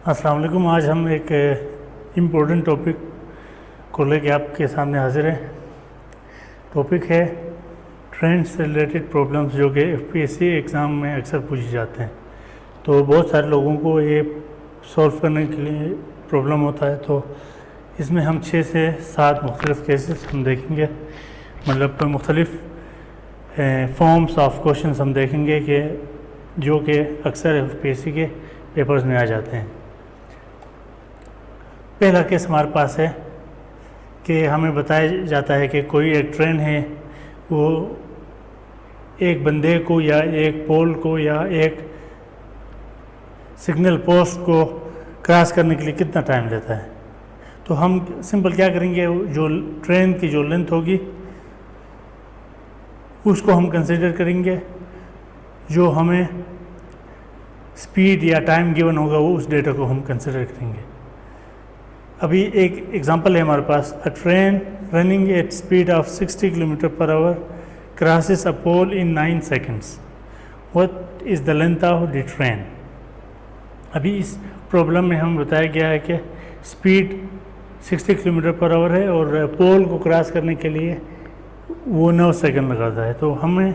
अस्सलाम वालेकुम। आज हम एक इम्पोर्टेंट टॉपिक को लेके आपके सामने हाजिर हैं। टॉपिक है ट्रेन से रिलेटेड प्रॉब्लम्स जो कि एफपीएससी एग्ज़ाम में अक्सर पूछे जाते हैं। तो बहुत सारे लोगों को ये सॉल्व करने के लिए प्रॉब्लम होता है। तो इसमें हम 6 से 7 मुख्तलिफ़ केसेस हम देखेंगे, मतलब मुख्तलिफ़ फॉर्म्स ऑफ क्वेश्चन हम देखेंगे कि जो कि अक्सर एफपीएससी के पेपर्स में आ जाते हैं। पहला केस हमारे पास है कि हमें बताया जाता है कि कोई एक ट्रेन है, वो एक बंदे को या एक पोल को या एक सिग्नल पोस्ट को क्रॉस करने के लिए कितना टाइम लेता है। तो हम सिंपल क्या करेंगे, जो ट्रेन की जो लेंथ होगी उसको हम कंसिडर करेंगे, जो हमें स्पीड या टाइम गिवन होगा वो उस डेटा को हम कंसिडर करेंगे। अभी एक एग्जांपल है हमारे पास, a train running at speed of 60 kilometre per hour crosses a pole in 9 seconds, what is the length of the train. अभी इस प्रॉब्लम में हम बताया गया है कि स्पीड 60 किलोमीटर पर आवर है और पोल को क्रॉस करने के लिए वो 9 सेकंड लगाता है। तो हमें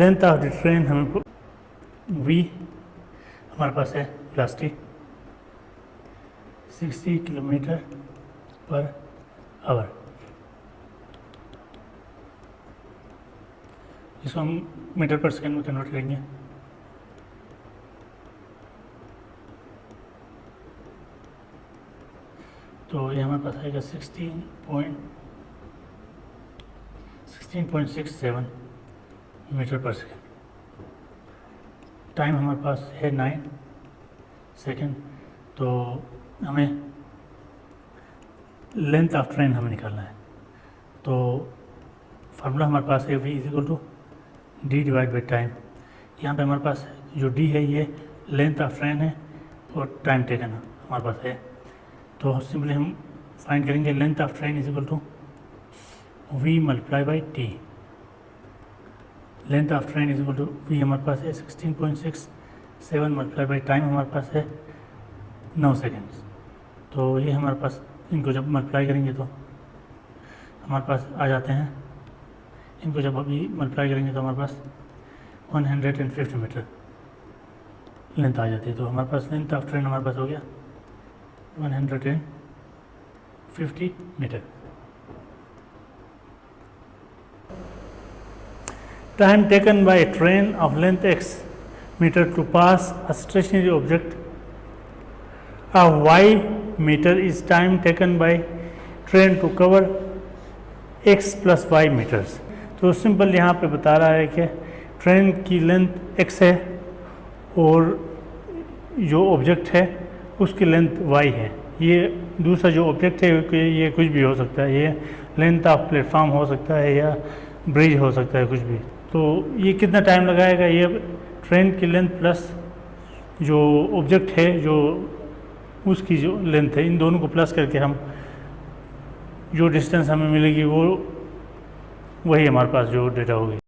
लेंथ ऑफ द ट्रेन हमें वी हमारे पास है वेलोसिटी 60 किलोमीटर पर आवर, इसको हम मीटर पर सेकंड में कन्वर्ट करेंगे। तो ये हमारे पास आएगा 16.67 मीटर पर सेकंड। टाइम हमारे पास है 9 सेकंड। तो हमें लेंथ ऑफ ट्रेन हमें निकालना है। तो फार्मूला हमारे पास है v is equal to d divide by time. यहाँ पे हमारे पास जो d है ये लेंथ ऑफ ट्रेन है और टाइम टेकन हमारे पास है। तो सिंपली हम फाइंड करेंगे length of train is equal to v multiply by t. Length of train is equal to v हमारे पास है 16.67 मल्टीप्लाई बाई टाइम हमारे पास है 9 सेकेंड्स। तो ये हमारे पास, इनको जब मल्टीप्लाई करेंगे तो हमारे पास आ जाते हैं, इनको जब अभी मल्टीप्लाई करेंगे तो हमारे पास 150 मीटर लेंथ आ जाती है। तो हमारे पास लेंथ ऑफ ट्रेन हमारे पास हो गया 150 metre. Time taken by train of length x metre to pass a stationary object of y meter is time taken by train to cover x plus y meters। तो simple यहाँ पे बता रहा है कि ट्रेन की लेंथ x है और जो ऑब्जेक्ट है उसकी लेंथ y है। ये दूसरा जो ऑब्जेक्ट है ये कुछ भी हो सकता है, ये लेंथ ऑफ प्लेटफॉर्म हो सकता है या ब्रिज हो सकता है, कुछ भी। तो ये कितना टाइम लगाएगा, ये ट्रेन की लेंथ प्लस जो ऑब्जेक्ट है जो उसकी जो लेंथ है, इन दोनों को प्लस करके हम जो डिस्टेंस हमें मिलेगी वो वही हमारे पास जो डेटा होगी।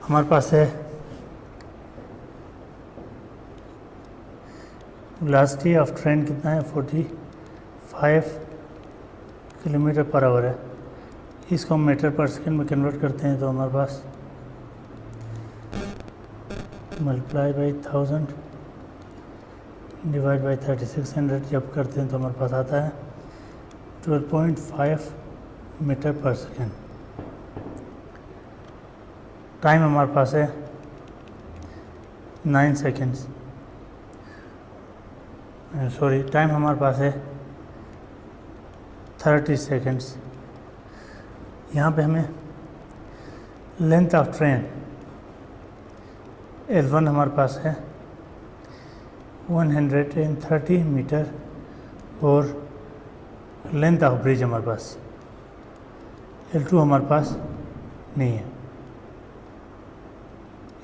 हमारे पास है वेलोसिटी ऑफ ट्रेन कितना है 45 किलोमीटर पर आवर है। इसको हम मीटर पर सेकंड में कन्वर्ट करते हैं तो हमारे पास मल्टीप्लाई बाई 1000 डिवाइड बाई 3600 जब करते हैं तो हमारे पास आता है 12.5 मीटर पर सेकंड। टाइम हमारे पास है 9 सेकेंड्स, सॉरी टाइम हमारे पास है 30 सेकेंड्स। यहाँ पे हमें लेंथ ऑफ ट्रेन L1 हमारे पास है 130 मीटर और लेंथ ऑफ ब्रिज हमारे पास L2 हमारे पास नहीं है,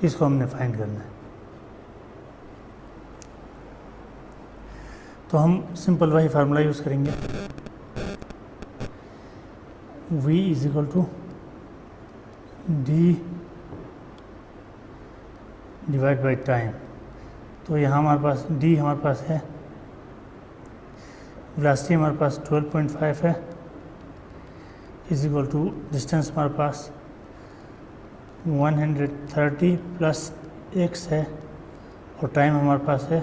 इसको हमने फाइंड करना है। तो हम सिंपल वही फार्मूला यूज़ करेंगे, v is equal to d divide by time. तो यहाँ हमारे पास डी हमारे पास है, वेलोसिटी हमारे पास 12.5 है, इज इक्वल टू डिस्टेंस हमारे पास 130 प्लस एक्स है और टाइम हमारे पास है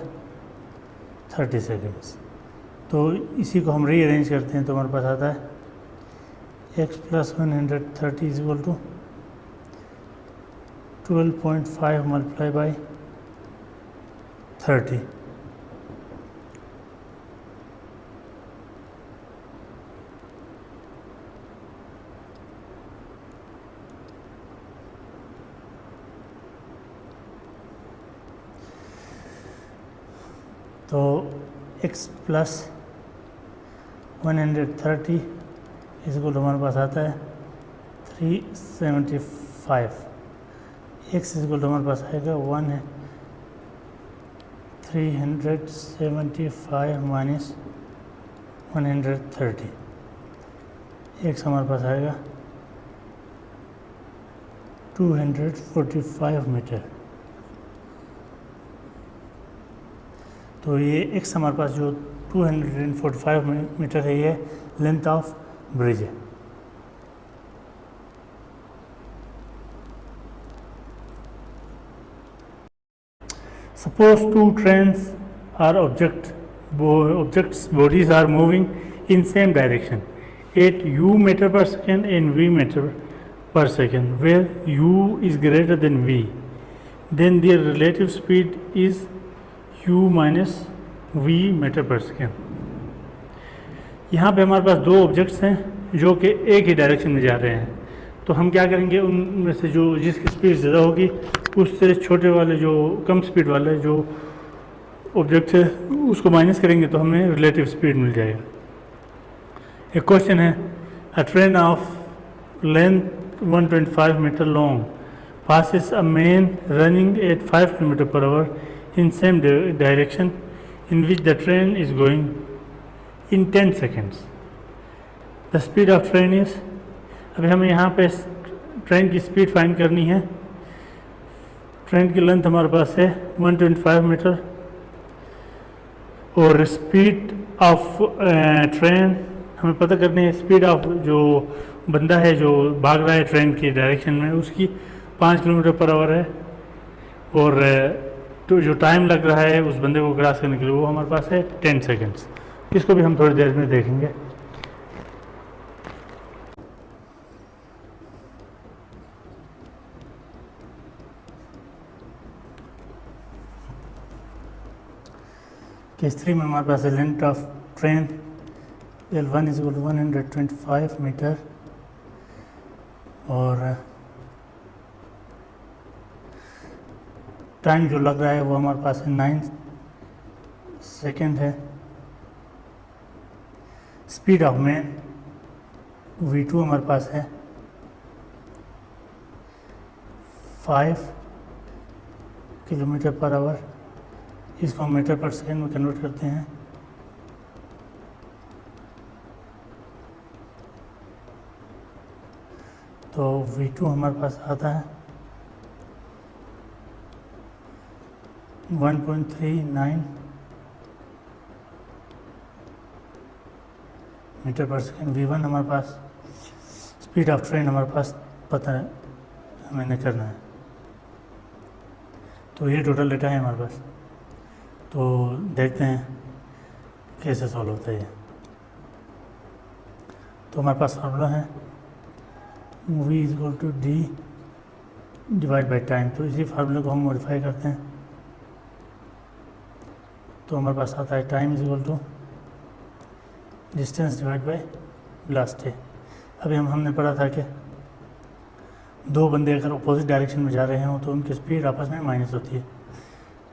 30 सेकेंड्स। तो इसी को हम रीअरेंज करते हैं तो हमारे पास आता है x plus 130 is equal to 12.5 multiply by 30। तो x प्लस 130 इस को हमारे पास आता है 375। x इस को हमारे पास आएगा 1 है 375 माइनस 130, x हमारे पास आएगा 245 मीटर। तो ये x हमारे पास जो 245 मीटर है ये लेंथ ऑफ ब्रिज है। Suppose two trains or objects bodies are moving in same direction at u meter per second and v meter per second, where u is greater than v, then their relative speed is u minus v metre per second. यहाँ पे हमारे पास दो objects हैं जो कि एक ही direction में जा रहे हैं, तो हम क्या करेंगे उनमें से जो जिसकी स्पीड ज़्यादा होगी उससे छोटे वाले जो कम स्पीड वाले जो ऑब्जेक्ट है उसको माइनस करेंगे तो हमें रिलेटिव स्पीड मिल जाएगा। एक क्वेश्चन है, a train of length 125 metre long passes a man running at 5 km/h in same direction in which the train is going in 10 seconds. The speed of train is, अभी हमें यहाँ पे train की speed find करनी है। Train की length हमारे पास है 125 मीटर और स्पीड ऑफ ट्रेन हमें पता करनी है। स्पीड ऑफ जो बंदा है जो भाग रहा है ट्रेन की डायरेक्शन में उसकी 5 km/h है और तो जो टाइम लग रहा है उस बंदे को क्रॉस करने के लिए वो हमारे पास है 10 सेकेंड्स। इसको भी हम थोड़ी देर में देखेंगे। केस 3 में हमारे पास है length of train L1 is equal to 125 metre और टाइम जो लग रहा है वो हमारे पास है 9 सेकेंड है। स्पीड ऑफ मैन V2 हमारे पास है 5 km/h। इसको हम मीटर पर सेकेंड में कन्वर्ट करते हैं। तो V2 हमारे पास आता है 1.39 मीटर पर सेकेंड। V1 हमारे पास स्पीड ऑफ ट्रेन हमारे पास पता है हमें करना है। तो ये टोटल डेटा है हमारे पास। तो देखते हैं कैसे सॉल्व होता है ये। तो हमारे पास फार्मूला है v is equal to d divide by time. तो इसी फार्मूले को हम मॉडिफाई करते हैं तो हमारे पास आता है time is equal to distance divide by velocity. अभी हमने पढ़ा था कि दो बंदे अगर अपोजिट डायरेक्शन में जा रहे हों तो उनकी स्पीड आपस में माइनस होती है।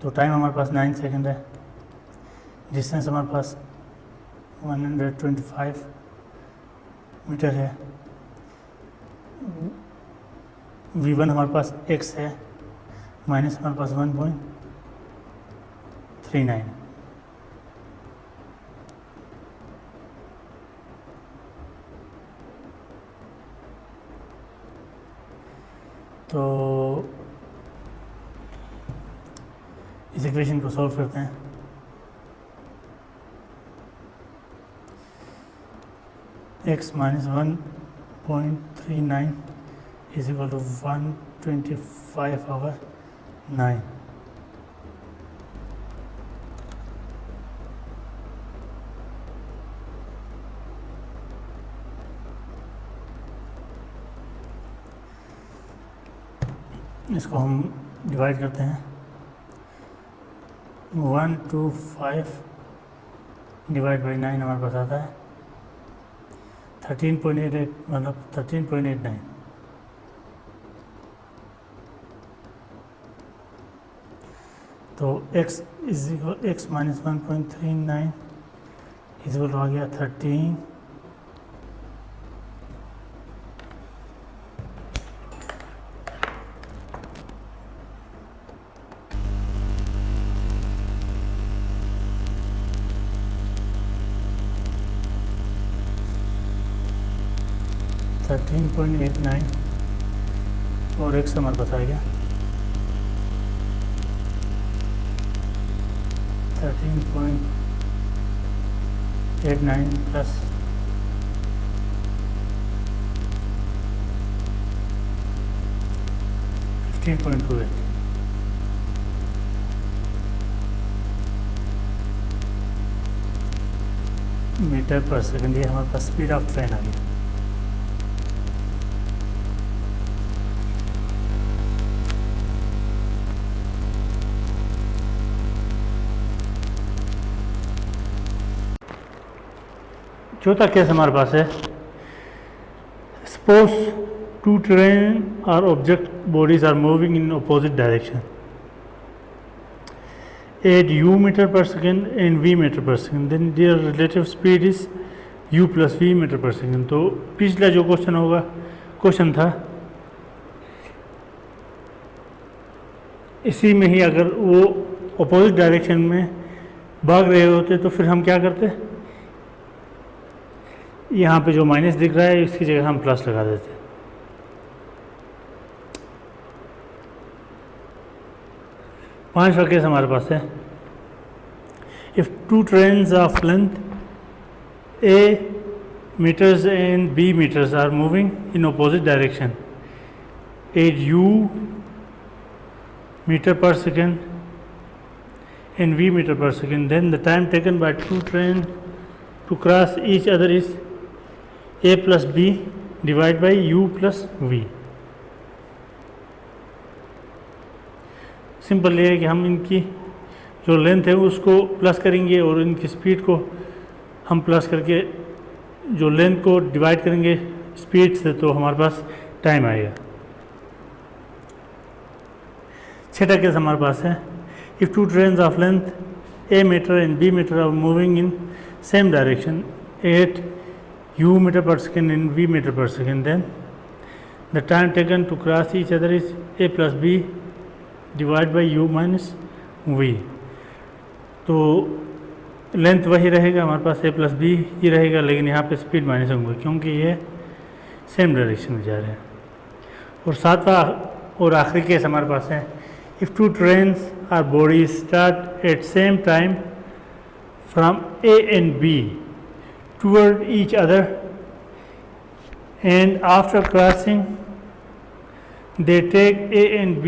तो टाइम हमारे पास 9 सेकेंड है, डिस्टेंस हमारे पास 125 मीटर है, V1 हमारे पास x है माइनस हमारे पास 1.39। तो इस इक्वेशन को सॉल्व करते हैं। x minus 1.39 is equal to 125/9। इसको हम डिवाइड करते हैं। 125 डिवाइड बाई 9 हमारे पास आता है 13.88, मतलब 13.89। तो x माइनस 1.39 इज इक्वल आ गया 13। और x हमारे पास आ गया 13.89 प्लस 15.28। मीटर पर सेकंड, ये हमारे पास स्पीड ऑफ ट्रेन आ गया। चौथा केस हमारे पास है, सपोज टू ट्रेन और object bodies are moving in opposite direction at u metre per second and v metre per second, then their relative speed is u plus v metre per second. तो पिछला जो question था इसी में ही अगर वो opposite direction में भाग रहे होते तो फिर हम क्या करते, यहाँ पे जो माइनस दिख रहा है इसकी जगह हम प्लस लगा देते। पांचवा केस हमारे पास है, if two trains of length a meters and b meters are moving in opposite direction at u meter per second and v meter per second, then the time taken by two trains to cross each other is a plus b divided by u plus v। Simple ये है कि हम इनकी जो length है उसको plus करेंगे और इनकी स्पीड को हम प्लस करके जो लेंथ को डिवाइड करेंगे स्पीड से, तो हमारे पास टाइम आएगा। छठा केस हमारे पास है, if two trains of length a metre and b metre are moving in same direction at u metre per second and v metre per second, then the time taken to cross each other is a plus b divide by u minus v। तो length वही रहेगा हमारे पास, a plus b ही रहेगा, लेकिन यहाँ पे स्पीड माइनस होंगे क्योंकि ये सेम डायरेक्शन में जा रहे हैं। और सातवां और आखिरी केस हमारे पास है, if two trains our body start at same time from a and b toward each other and after crossing they take a and b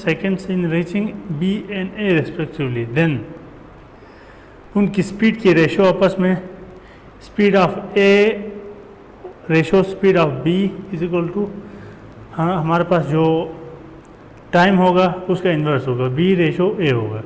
seconds in reaching b and a respectively, then उनकी speed की ratio आपस में speed of a ratio speed of b is equal to हमारे पास जो time होगा उसका inverse होगा, बी रेशो ए होगा।